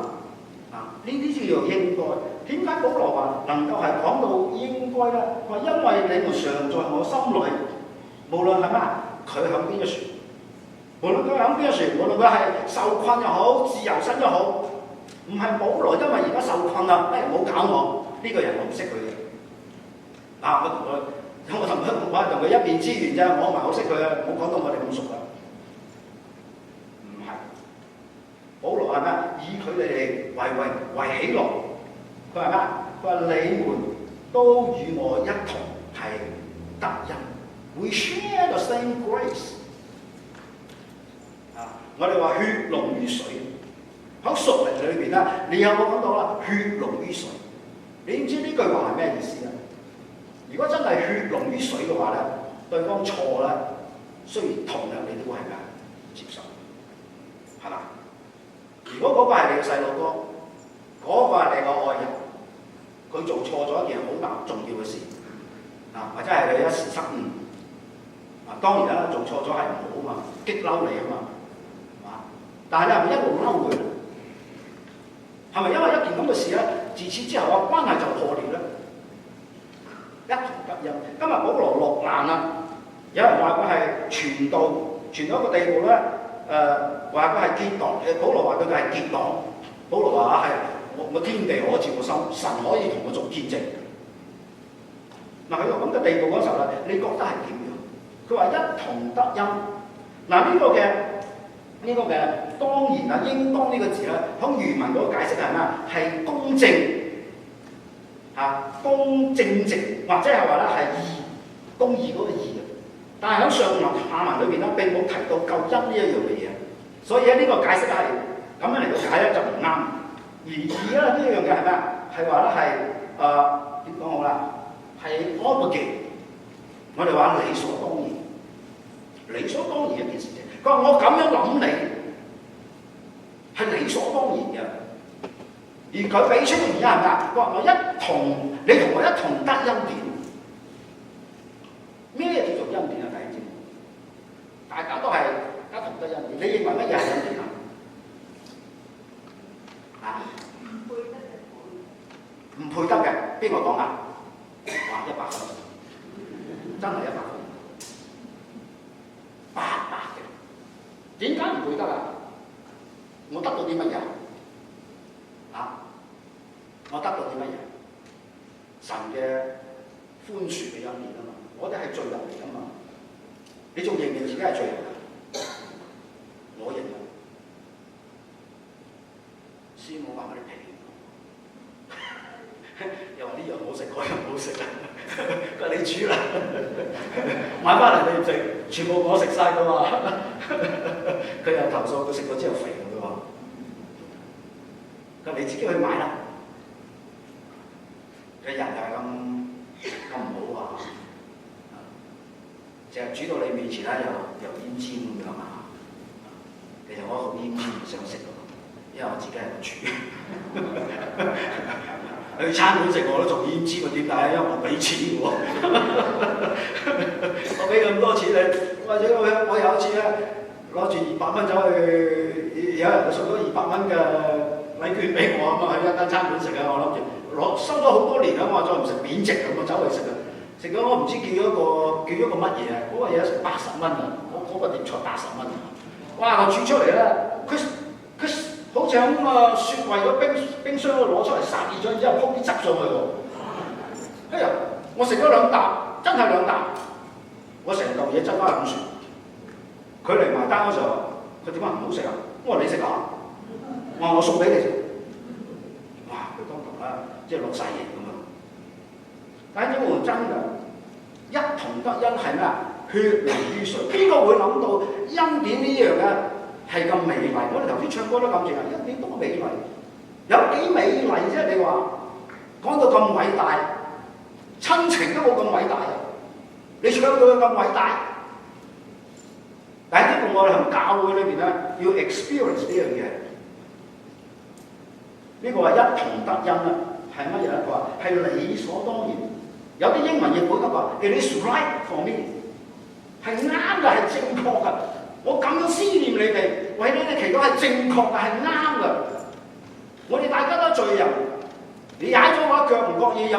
[SPEAKER 1] 呢啲先叫做應該。點解保羅話能夠係講到應該咧？話因為你們常在我心裏，無論係咩，佢響邊一船，無論佢響邊一船，無論佢係受困又好，自由身又好。唔係保羅，因為而家受困啦，唔好搞我呢個人，我唔識佢嘅。我同佢一面之緣啫，我唔係好識佢啊，冇講到我哋咁熟啊。唔係，保羅係咩？以佢哋為喜樂。佢話咩？佢話你們都與我一同係得恩 ，We share the same grace。我哋話血濃於水。喺屬靈裏邊咧，你有冇講到啦？血濃於水，你唔知呢句話係咩意思啊？如果真係血濃於水嘅話咧，對方錯咧，雖然痛咧，你都係咩接受，係嘛？如果嗰個係你嘅細路哥，嗰個係你嘅愛人，佢做錯咗一件好大重要嘅事，或者係你一時失誤，當然啦，做錯咗係唔好啊嘛，激嬲你啊嘛，係嘛？但係你係咪一路嬲佢？係咪因為一件咁嘅事咧？自此之後啊，關係就破裂咧，一同得恩。今日保羅落難啦，有人話佢係傳道，傳到一個地步咧，話佢係結黨。保羅話佢係結黨。保羅話係我天地可照我心，神可以同我做見證。嗱，去到咁嘅地步嗰時候咧，你覺得係點樣？佢話一同得恩。嗱，呢個嘅當然啊，應當呢個字咧，喺原文嗰個解釋係咩？係公正公正直，或者係話咧係義，公義嗰個義。但係喺上文下文裏邊咧，並冇提到救恩呢一樣嘅嘢，所以咧呢個解釋係咁樣嚟到解咧就唔啱。而義咧呢樣嘅係咩？係話咧係點講好啦？係 obligate，我哋話理所當然。理所當然一件事情。佢話我咁樣諗你係理所當然嘅，而佢俾出嘅原因係咩啊？佢話你同我一同得恩典。咩叫做恩典啊？弟兄姊妹，大家都係一同得恩典。你認為乜嘢係恩典啊？唔配得嘅，邊個講啊？哇，100分，真係100分，800嘅。點解唔配得啊？我得到啲乜嘢啊？我得到啲乜嘢？神嘅寬恕嘅恩典啊嘛！我哋係罪人嚟噶嘛？你仲認唔認自己係罪人啊？我認啊！師母話我哋皮。又話呢樣好食，嗰樣唔好食啊！佢話你煮啦，買翻嚟你唔食，全部我食晒噶嘛。佢又投訴佢食咗之後肥佢話，佢話你自己去買啦。佢人就係咁唔好啊！成日煮到你面前咧，又奄尖咁樣啊！其實我好奄尖唔想食㗎，因為我自己係個廚。去餐館食我都仲奄尖啊！點解？因為我俾錢喎，我俾咁多錢你，或者我有一次咧攞住200蚊走去，有人送咗200蚊嘅禮券俾我啊嘛，去一間餐館食啊，我諗住收咗好多年啦，我話再唔食貶值咁，我走去食啊，食咗我唔知叫咗個乜嘢啊，嗰個嘢80蚊啊，嗰個碟菜80蚊，哇！我煮出嚟咧，佢好似喺雪櫃個冰箱度攞出嚟殺熱咗，然之後鋪啲汁上去喎。哎呀，我食咗2啖，真係2啖，我成嚿嘢執翻去咁算。佢嚟埋單嗰時候，佢點解唔好食啊？我話你食啊，我送俾你食。哇！佢當堂啦，即係落晒型咁啊！但係呢個真㗎，一同得恩係咩啊？血流於水，邊個會諗到恩典呢樣嘅？係咁美麗，我哋頭先唱歌都咁正啊！恩典多美麗，有幾美麗啫？你話講到咁偉大，親情都冇咁偉大啊！你唱到佢咁偉大，但係呢個我哋喺教會裏邊咧，要 experience 呢樣嘢。呢個係一同得恩啊，係乜嘢咧？佢話係理所當然。有啲英文譯本咁話 ，It is right for me， 係啱嘅，係正確嘅。我咁樣思念你哋，為你哋祈禱係正確嘅，係啱嘅。我哋大家都罪人，你踩咗我一腳唔覺意，有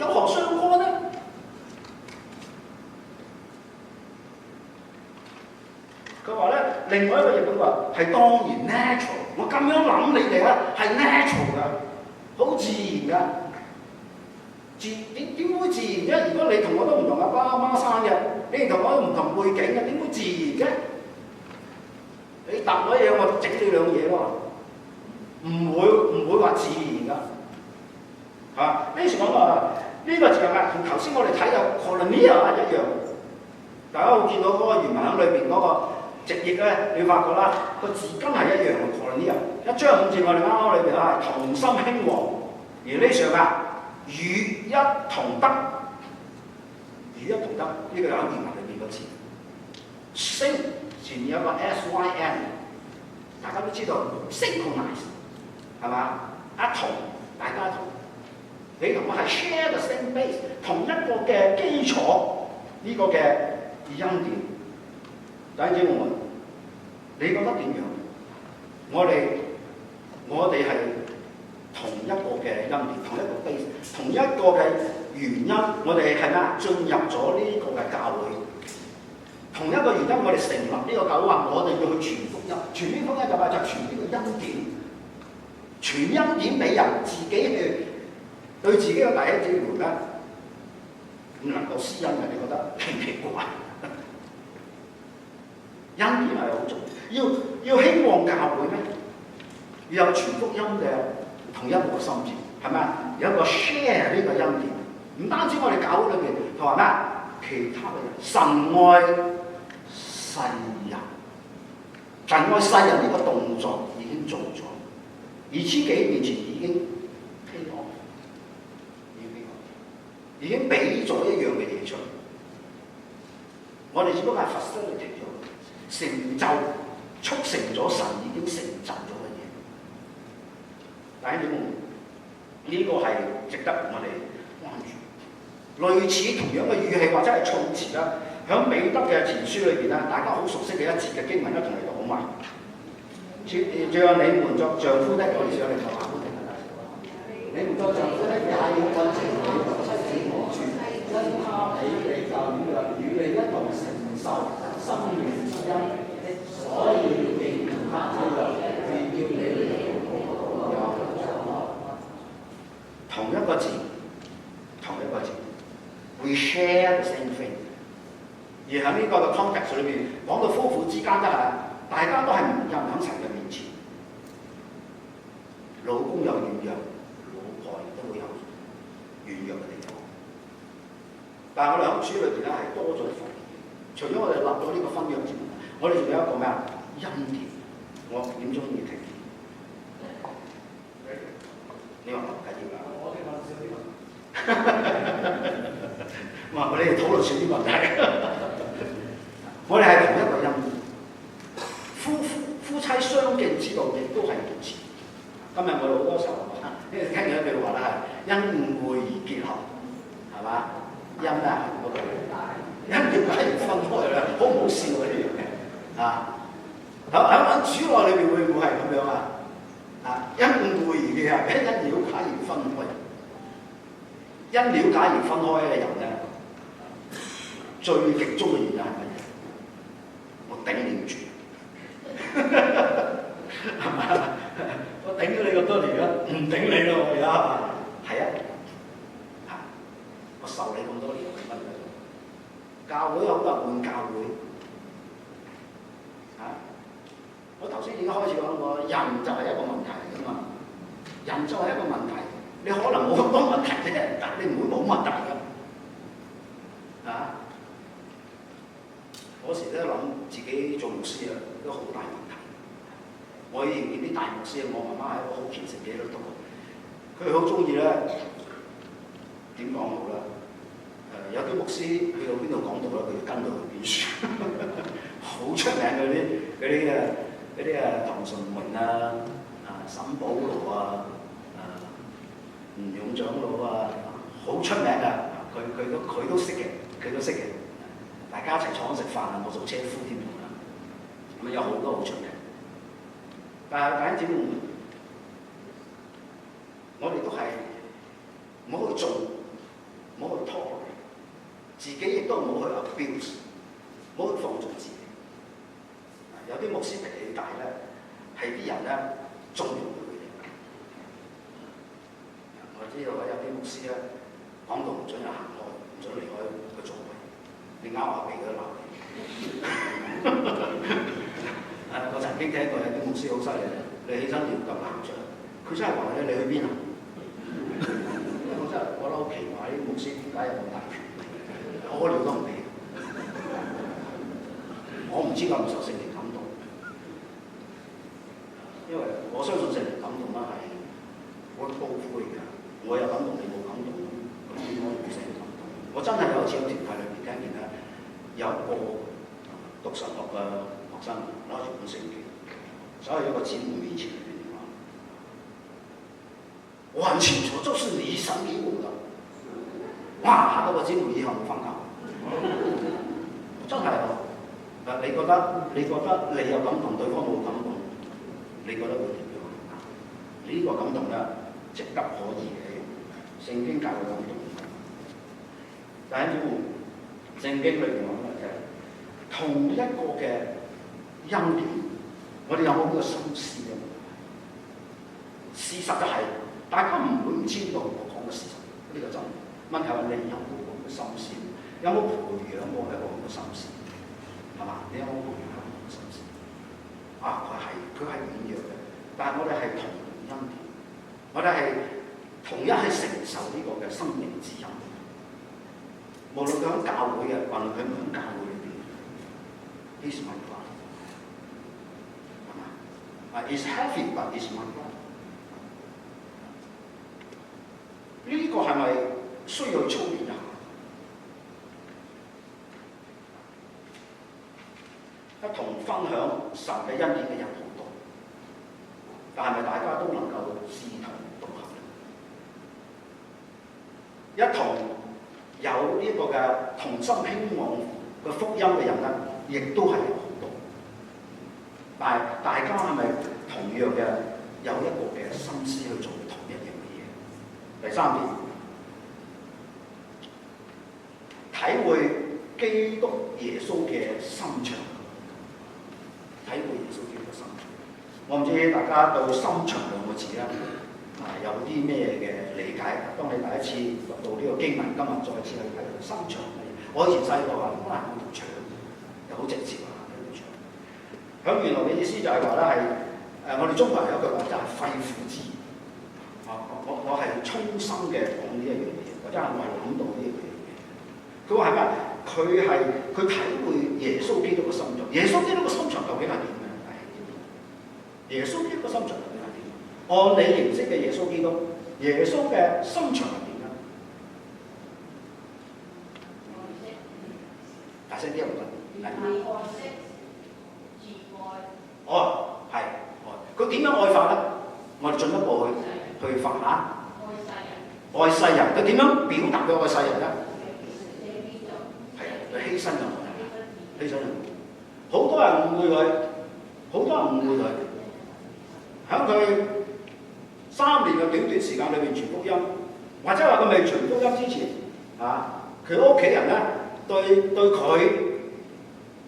[SPEAKER 1] 何相干呢？佢話咧，另外一個譯本話係當然 natural， 我咁樣諗你哋咧係 natural 嘅，好自然嘅。點會自然啫？如果你同我都唔同阿爸阿媽生嘅，你哋同我都唔同背景嘅，點會自然啫？你揼咗嘢，我整你兩嘢咯，唔會話自然㗎。呢時講話呢個字係咪同頭先我哋睇嘅 colonia 係一樣？大家會見到嗰個原文喺裏邊嗰個直譯咧，你發覺啦，個字根係一樣嘅 colonia。一章5節我哋啱啱裏邊係同心興旺，而呢上啊。與一同得，與一同得呢個有原文裏邊個字，升前面有個 SYN， 大家都知道 synchronize 係嘛？一同，大家同，你同我係 share the same base， 同一個嘅基礎，呢個嘅恩典。弟兄姊妹，你覺得點樣？我哋係同一個嘅恩典，同一個 base， 同一個嘅原因，我哋係咩？進入咗呢個嘅教會，同一個原因，我哋成立呢個教會，話我哋要去傳福音，傳呢福音就係傳呢個恩典，傳恩典俾人，自己去對自己嘅弟兄姊妹咧，唔能夠施恩嘅，你覺得奇唔奇怪？恩典係好重要，要興旺教會咧，要有傳福音嘅。同一個心志，係咪？有一個 share 呢個恩典，唔單止我哋教會裏邊，同埋咩？其他嘅人，神愛世人，神愛世人呢個動作已經做咗，2000幾年前已經 pay off， 已經俾咗一樣嘅嘢出嚟。我哋只不過係 facilitate 咗，成就促成咗神已經成就咗嘅嘢。弟兄姊妹，呢個係值得我哋關注。類似同樣嘅語氣或者係措辭啦，喺彼得嘅前書裏邊咧，大家好熟悉嘅一節嘅經文一同嚟講話。像你們作丈夫的，我哋上嚟講。你們作丈夫的，也要按情理和妻子同住，因他比你較軟弱，與你一同承受生命之恩，所以認同他這樣，便叫你哋同一個字，同一個字 ，we share the same thing。而喺呢個嘅 context 裏邊，講到夫婦之間都係大家都係唔任喺神嘅面前，老公有軟弱。都會有軟弱嘅地方，但係我哋喺主裏邊咧係多咗一份。除咗我哋立咗呢個婚約之外，我哋仲有一個咩啊？恩典。我點中意聽？你話唔緊要㗎？我哋問少啲問題。哇！我哋討論少啲問題。我哋係同一個恩典。夫妻相敬之道亦都係如此。今日我哋好多時候。呢個聽咗一句話啦，係因誤會而結合，係嘛？因啊嗰句，因點解要分開咧？好唔好笑啊呢樣嘢啊？喺主內裏邊會唔會係咁樣啊？啊，因誤會而結合，因了解而分開。因了解而分開嘅人咧，最極終嘅原因係乜嘢？我頂你唔住，係嘛？我頂咗你咁多年啦，唔頂你咯，我而家係啊，我受你咁多年，乜嘢？教會好多人換教會，我頭先已經開始講過，人就係一個問題嚟㗎嘛，人就係一個問題，你可能冇咁多問題啫，但你唔會冇問題㗎，嗰時都諗自己做牧師啊，都好大問題。我以前見啲大牧師，我媽媽係一個好虔誠嘅基督徒，佢好中意咧點講好啦？有啲牧師去到邊度講道咧，佢要跟到去邊處，好出名嗰啲唐順榮啊、沈保羅啊、吳勇長老啊，好出名啊！佢都識嘅，佢都識嘅。大家一齊坐食飯啊，我做車夫添啊，咁有好多好出名。但係弟兄姊妹，我哋都係唔好去做，唔好去拖，自己亦都唔好去 abuse， 唔好去放縱自己。有啲牧師脾氣大咧，係啲人咧縱容佢哋。我知道有啲牧師咧講到唔準人行開，唔準離開個座位，你咬下鼻都鬧你。我曾經聽過有啲牧師好犀利，你起身要咁行出，佢真係話你去邊啊？我覺得好奇怪，啲牧師點解有咁大權？屙尿都唔俾。我唔知夠唔受聖靈感動，因為我相信聖靈感動啦係我高呼嚟㗎。我有感動，你冇感動，咁點可以聖靈感動？我真係有次喺團契裏邊聽見咧，有一個讀神學嘅學生攞住本聖經，走去一個姊妹面前裏邊話：我很清楚，就是你神給我的。哇！嚇到個姊妹以後冇瞓覺，真係喎。嗱，你覺得你有感動，對方冇感動，你覺得會點樣？呢個感動咧，值得可以嘅。聖經教嘅感動，但係聖經裏邊講嘅就係同一個嘅恩典，我哋有冇呢個心思咧？事實就係、大家唔會唔知道我講嘅事實，呢個真。問題係你有冇咁嘅心思，有冇培養過一個咁嘅心思？係嘛？你有冇培養一個咁嘅心思？佢係軟弱嘅，但係我哋係同恩典，我哋係同一係承受呢個嘅生命之恩。無論佢喺教會嘅，無論佢唔喺教會裏邊 ，This is my blood， 係嘛？It's heavy but it's my blood。呢個係咪需要操練啊？一同分享神嘅恩典嘅人好多，但係咪大家都能夠志同道合咧？一同有呢個嘅同心興旺嘅福音嘅人咧，亦都係有好多。但係大家係咪同樣嘅有一個嘅心思去做同一樣嘅嘢？第三點，體會基督耶穌嘅心腸。體會耶穌基督嘅心腸。我唔知大家對心腸兩個字咧有啲咩嘅理解？當你第一次讀到呢個經文，今日再次去睇到心腸嘅嘢。我以前細個可能講條腸，又好直接啊，條腸。響原來嘅意思就係話咧係我哋中國人有一句話就係肺腑之言。我係衷心嘅講呢一樣嘢，或者係我係諗到呢一樣嘢。佢話係咩？佢體會耶穌基督嘅心腸。耶穌基督嘅心腸究竟係點嘅？耶穌基督嘅心腸究竟係點？按你認識嘅耶穌基督，耶穌嘅心腸係點咧？大聲啲唔得。哦，係愛。佢點樣愛法咧？我哋進一步去發下。愛世人。佢點樣表達佢愛世人咧？係啊，佢犧牲咗，犧牲咗。好多人誤會佢，好多人誤會佢。喺佢3年嘅短時間裏邊傳福音，或者話佢未傳福音之前，佢屋企人咧對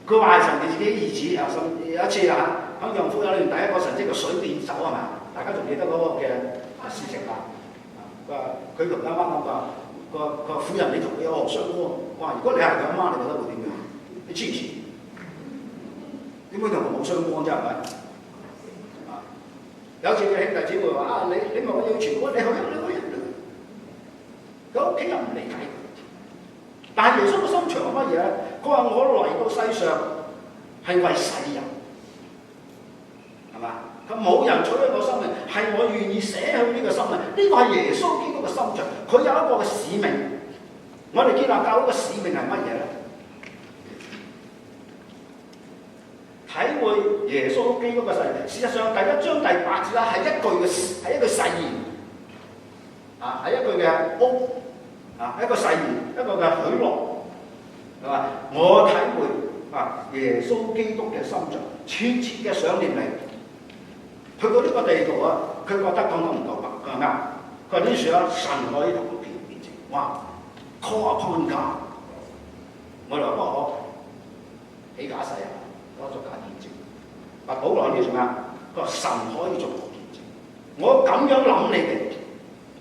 [SPEAKER 1] 佢話係神嘅自己兒子啊！有一次喺約翰福音裏面第一個神蹟嘅水變酒係咪？大家仲記得嗰個嘅事情啊？佢同阿媽講話，佢話婦人你同佢有何相干？哇！如果你係佢阿媽，你覺得會點樣？你黐唔黐？點會同佢冇相干啫？係咪？有次嘅兄弟姊妹話你咪我要傳福音，你去啊！佢屋企人唔理解佢。但係耶穌嘅心腸係乜嘢咧？佢話我嚟到世上係為世人，係嘛？佢冇人取咗我生命，係我願意捨去呢個生命。呢個係耶穌基督嘅心腸。佢有一個嘅使命。我哋建立教會嘅使命係乜嘢咧？體會耶穌基督嘅誓言。事實上，第1章第8節咧係一句誓言，係一句嘅屋，一個誓言，一個嘅許諾，係嘛？我體會耶穌基督嘅心腸，切切嘅想念你。去到呢個地步佢覺得講唔夠白，佢話咩？佢話呢處神可以同我見證，哇 ！Call upon God， 我哋話不可起假誓啊！我作假見證，保羅呢啲做咩？佢話神可以做我見證。我咁樣諗你哋，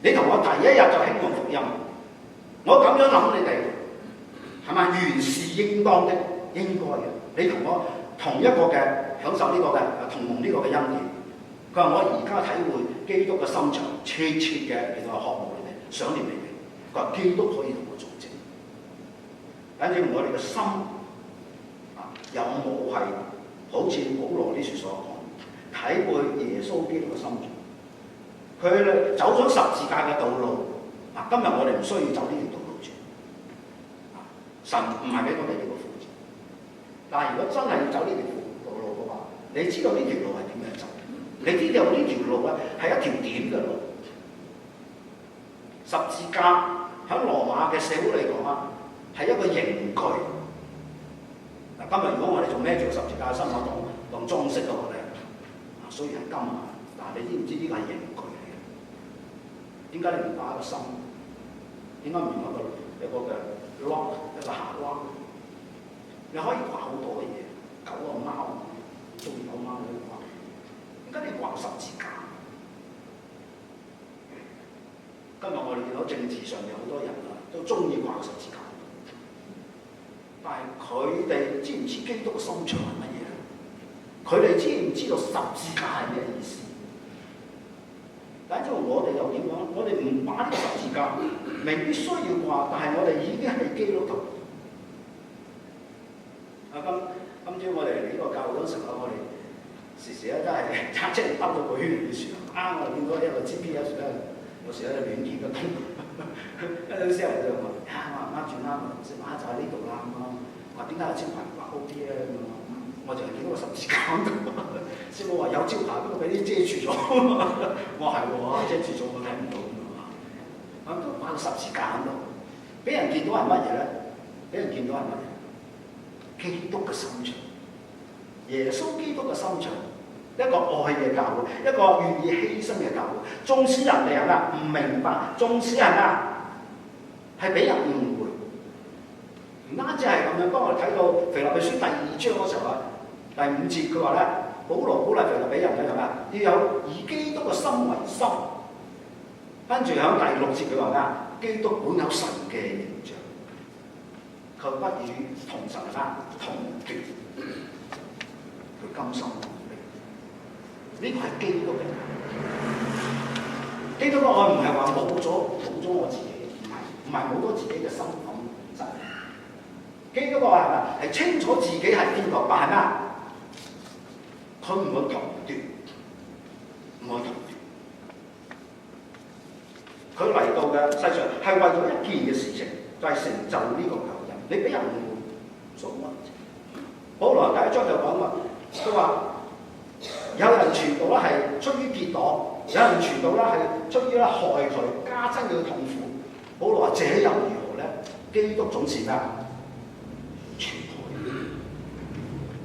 [SPEAKER 1] 你同我第一日就興旺福音。我咁樣諗你哋，係咪原是應當的、應該嘅？你同我同一個嘅享受呢個嘅同蒙呢個嘅恩典。佢話我而家體會基督嘅心腸，切切嘅嚟到渴慕你哋，想念你哋。佢話基督可以同我做證。反正我哋嘅心。有冇係好似保羅呢處所講，體會耶穌基督嘅心腸？佢走咗十字架嘅道路，今日我哋唔需要走呢條道路住。神唔係俾我哋呢個苦字，但係如果真係要走呢條道路嘅話，你知道呢條路係點樣走？你知道呢條路咧係一條點嘅路。十字架喺羅馬嘅社會嚟講係一個刑具。今日如果我哋仲孭住十字架身當裝飾嘅話咧，雖然係金啊，但係你知唔知呢個係刑具嚟嘅？點解你唔掛個心？點解唔用一個嘅 lock 一個下 lock？你可以掛好多嘅嘢，狗啊貓，中意狗貓都掛。點解你掛十字架？今日我哋見到政治上有好多人都中意掛十字架。但係佢哋知唔知基督嘅心腸係乜嘢？佢哋知唔知道十字架係咩意思？但係因為我哋又點講？我哋唔擺呢個十字架，未必需要掛，但係我哋已經係基督徒。今朝我哋嚟呢個教會嗰陣時候，我哋時時咧都係揸車兜到個圈嘅時候，我哋見到一個 GPS 咧，有時咧亂見嘅通，一啲師傅就話：我啱轉啦，就喺呢度啦咁咯。話點解有招牌掛 O P 咧？咁我就係見到個十字架度。師母話有招牌，不過俾啲遮住咗。我係喎，遮住咗我睇唔到咁啊！都掛個十字架喺度，俾人見到係乜嘢咧？俾人見到係乜嘢？基督嘅心腸，耶穌基督嘅心腸，一個愛嘅教會，一個願意犧牲嘅教會。縱使人哋唔明白，縱使人係俾人誤會。唔單止係咁樣，當我哋睇到腓立比書第2章嗰時候第5節佢話咧，保羅鼓勵腓立比人咧要有以基督嘅心為心。跟住喺第6節佢話基督本有神嘅形象，佢不與同神同奪，佢甘心樂意。呢個係基督嘅愛。基督嘅愛唔係話冇咗我自己，唔係冇咗自己嘅身份本質。基督嘅愛係清楚自己係邊個，但係佢唔會同奪，唔會同奪。佢嚟到嘅世上係為咗一件嘅事情，就係成就呢個救恩。你俾人誤會，做乜？保羅第1章就講話，佢話有人傳道咧係出於跌倒，有人傳道咧係出於害佢，加增佢嘅痛苦。保羅話：這又如何咧？基督總是傳開，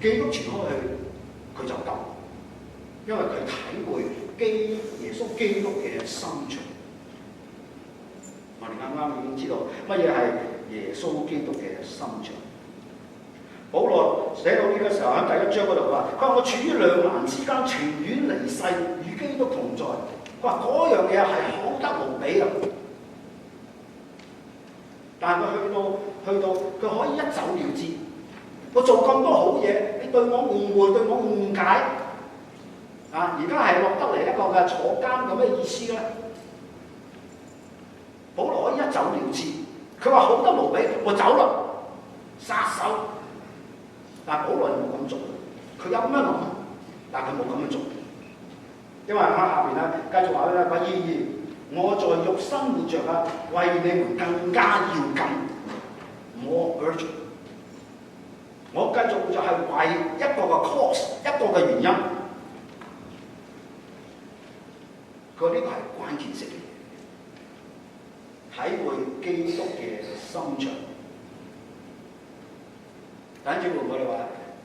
[SPEAKER 1] 基督傳開佢就夠，因為佢體會耶穌基督嘅心腸。我哋啱啱已經知道乜嘢係耶穌基督嘅心腸。保羅寫到呢個時候喺第1章嗰度話：佢話我處於兩難之間，情願離世與基督同在。佢話嗰樣嘢係好得無比嘅，但係佢去到佢可以一走了之。我做咁多好嘢，你對我誤會，對我誤解，而家係落得嚟一個嘅坐監咁嘅意思咧。保羅可以一走了之，佢話好得無比，我走啦，殺手。但係保羅冇咁做，佢有咁樣諗，但係佢冇咁樣做，因為喺下邊繼續話咧，然而我在肉身活着為你們更加要緊 ，more urgent。我繼續就係為一個嘅 cause， 一個嘅原因。佢呢個係關鍵性嘅嘢，體會基督嘅心腸。弟兄姊妹，我哋話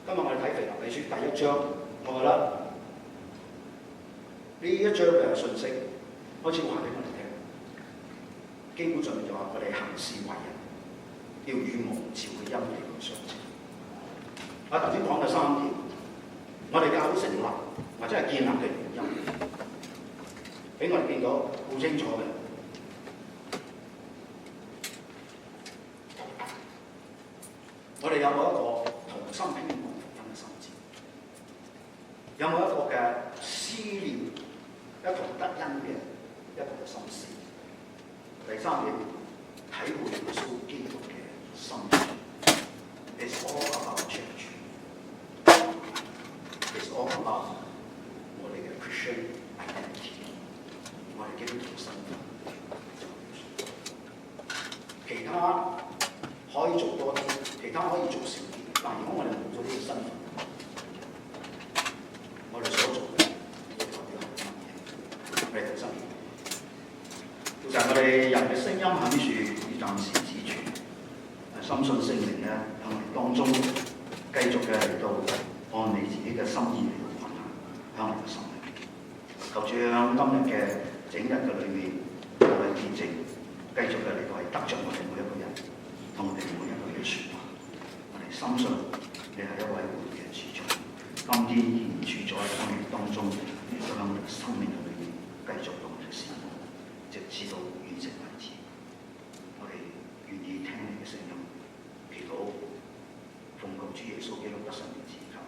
[SPEAKER 1] 今日我哋睇腓立比書第1章，我覺得呢一章嘅信息開始話俾我哋聽，基本上面就話我哋行事為人要與蒙召嘅恩理相稱。我頭先講嘅3點，我哋教會成立或者係建立嘅原因，俾我哋見到好清楚嘅。我哋有冇一個同心興旺福音嘅心志？有冇一個嘅思念，一同得恩嘅一個嘅心思？第3點，體會耶穌基督嘅心腸。It's all about church. It's all about 我哋嘅 Christian identity， 我哋基督徒身份。其他可以做多啲，其他可以做少啲，但如果我哋冇咗呢個身份，我哋所做嘅代表係乜嘢？我哋睇新約，就係我哋人嘅聲音喺處要暫時止住，深信聖靈咧喺我哋當中繼續嘅嚟到按你自己嘅心意嚟到運行喺我哋嘅生命。求主喺今日嘅整日嘅裏面，我哋見證繼續嘅嚟到係得着我哋每一個人。同我哋每一句嘅説話，我哋深信你係一位活嘅主宰，今天依然住在我哋當中，亦都喺我哋生命裏面繼續同我哋侍奉，直至到完成為止。我哋願意聽你嘅聲音，祈禱奉靠主耶穌基督得勝嘅指教。